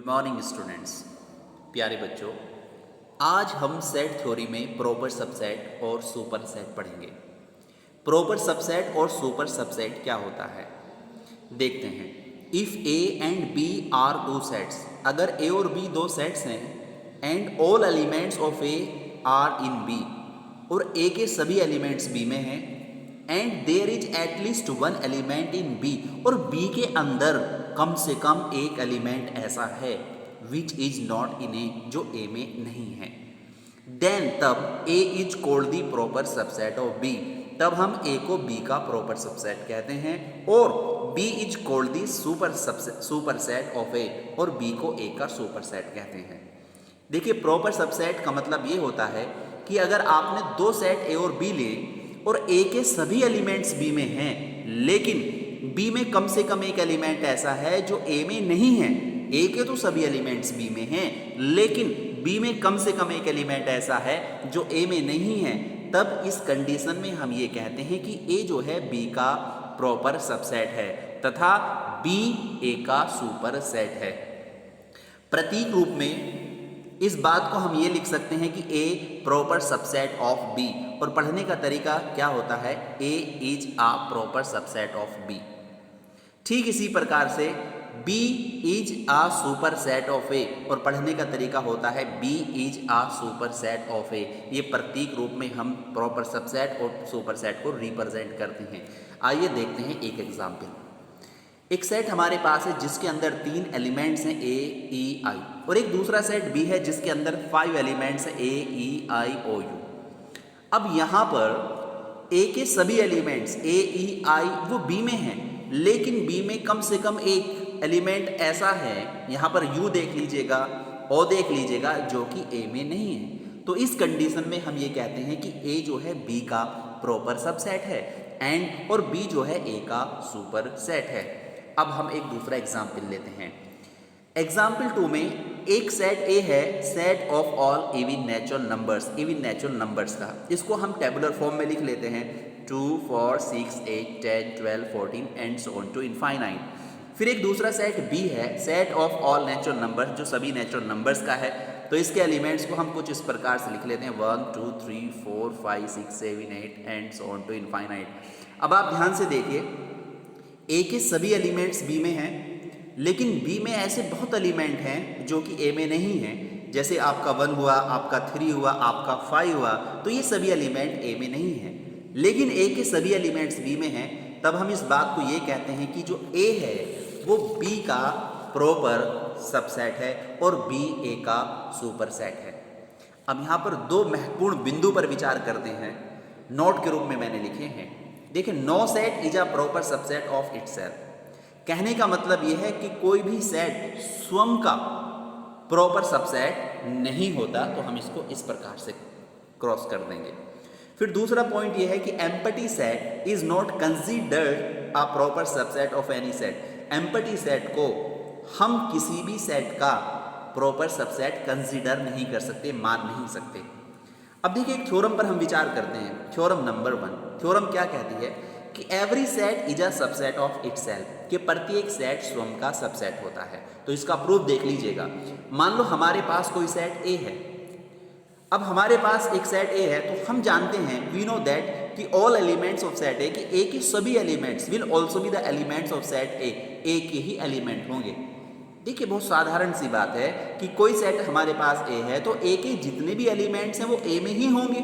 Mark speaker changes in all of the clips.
Speaker 1: Good morning students, प्यारे बच्चों। आज हम सेट थ्योरी में प्रॉपर सबसेट और सुपर सेट पढ़ेंगे। प्रॉपर सबसेट और सुपर सबसेट क्या होता है देखते हैं। If A and B are two sets, अगर ए और बी दो सेट्स हैं, and all elements of A are in B, और ए के सभी एलिमेंट्स बी में हैं, and there is at least one element in B, और बी के अंदर कम से कम एक एलिमेंट ऐसा है विच इज नॉट इन ए, जो ए में नहीं है, देन तब A is called the proper subset of B, तब हम ए को बी का प्रॉपर सबसेट कहते हैं, और B is called the super set of A, और बी को ए का सुपर सेट कहते हैं। देखिए, प्रॉपर सबसेट का मतलब ये होता है कि अगर आपने दो सेट ए और बी लिए और ए के सभी एलिमेंट्स बी में हैं, लेकिन बी में कम से कम एक एलिमेंट ऐसा है जो ए में नहीं है। ए के तो सभी एलिमेंट्स बी में हैं, लेकिन बी में कम से कम एक एलिमेंट ऐसा है जो ए में नहीं है, तब इस कंडीशन में हम ये कहते हैं कि ए जो है बी का प्रॉपर सबसेट है तथा बी ए का सुपर सेट है। प्रतीक रूप में इस बात को हम ये लिख सकते हैं कि A proper subset of B, और पढ़ने का तरीका क्या होता है, A is a proper subset of B. ठीक इसी प्रकार से B is a super set of A, और पढ़ने का तरीका होता है B is a super set of A. ये प्रतीक रूप में हम प्रॉपर सबसेट और सुपर सेट को रिप्रेजेंट करते हैं। आइए देखते हैं एक एग्जाम्पल। एक सेट हमारे पास है जिसके अंदर 3 एलिमेंट्स हैं ए ई आई, और एक दूसरा सेट बी है जिसके अंदर 5 एलिमेंट्स हैं ए ई आई ओ यू। अब यहाँ पर ए के सभी एलिमेंट्स ए ई आई वो बी में हैं, लेकिन बी में कम से कम एक एलिमेंट ऐसा है, यहाँ पर यू देख लीजिएगा, ओ देख लीजिएगा, जो कि ए में नहीं है। तो इस कंडीशन में हम ये कहते हैं कि ए जो है बी का प्रॉपर सबसेट है, एंड और बी जो है ए का सुपर सेट है। अब हम एक दूसरा एग्जाम्पल लेते हैं। एग्जाम्पल 2 में एक सेट ए है, set of all even natural numbers का। इसको हम टेबुलर फॉर्म में लिख लेते हैं 2, 4, 6, 8, 10, 12, 14 and so on to infinite. फिर एक दूसरा सेट बी है, set of all natural numbers, जो सभी नेचुरल नंबर्स का है। तो इसके एलिमेंट्स को हम कुछ इस प्रकार से लिख लेते हैं 1, 2, 3, 4, 5, 6, 7, 8 and so on to infinite. अब आप ध्यान से देखिए, ए के सभी एलिमेंट्स बी में हैं, लेकिन बी में ऐसे बहुत एलिमेंट हैं जो कि ए में नहीं हैं। जैसे आपका 1 हुआ, आपका 3 हुआ, आपका 5 हुआ, तो ये सभी एलिमेंट ए में नहीं हैं, लेकिन ए के सभी एलिमेंट्स बी में हैं। तब हम इस बात को ये कहते हैं कि जो ए है वो बी का प्रॉपर सबसेट है और बी ए का सुपर सेट है। अब यहाँ पर 2 महत्वपूर्ण बिंदु पर विचार करते हैं, नोट के रूप में मैंने लिखे हैं। देखिए, no set is a proper subset of itself. कहने का मतलब यह है कि कोई भी सेट स्वयं का प्रॉपर सबसेट नहीं होता, तो हम इसको इस प्रकार से क्रॉस कर देंगे। फिर दूसरा पॉइंट यह है कि empty set is not considered a proper subset of any set. Empty set को हम किसी भी सेट का प्रॉपर सबसेट कंसीडर नहीं कर सकते, मान नहीं सकते। अब देखिए, एक थ्योरम पर हम विचार करते हैं। थ्योरम नंबर 1, थ्योरम क्या कहती है कि every set is a subset of itself, कि प्रत्येक सेट स्वयं का सबसेट होता है। तो इसका प्रूफ देख लीजिएगा। मान लो हमारे पास कोई सेट ए है। अब हमारे पास एक सेट ए है, तो हम जानते हैं, वी नो दैट कि ऑल एलिमेंट्स ऑफ सेट ए, कि ए के सभी elements will also be the elements of set ए के ही एलिमेंट होंगे। देखिए, बहुत साधारण सी बात है कि कोई सेट हमारे पास ए है, तो ए के जितने भी एलिमेंट्स हैं वो ए में ही होंगे,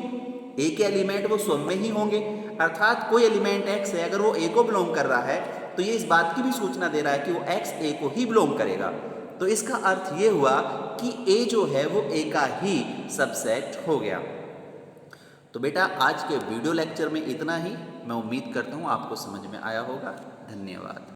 Speaker 1: ए के एलिमेंट वो स्वयं में ही होंगे। अर्थात कोई एलिमेंट एक्स है, अगर वो ए को बिलोंग कर रहा है, तो ये इस बात की भी सूचना दे रहा है कि वो एक्स ए को ही बिलोंग करेगा। तो इसका अर्थ ये हुआ कि ए जो है वो ए का ही सबसेट हो गया। तो बेटा, आज के वीडियो लेक्चर में इतना ही। मैं उम्मीद करता हूँ आपको समझ में आया होगा। धन्यवाद।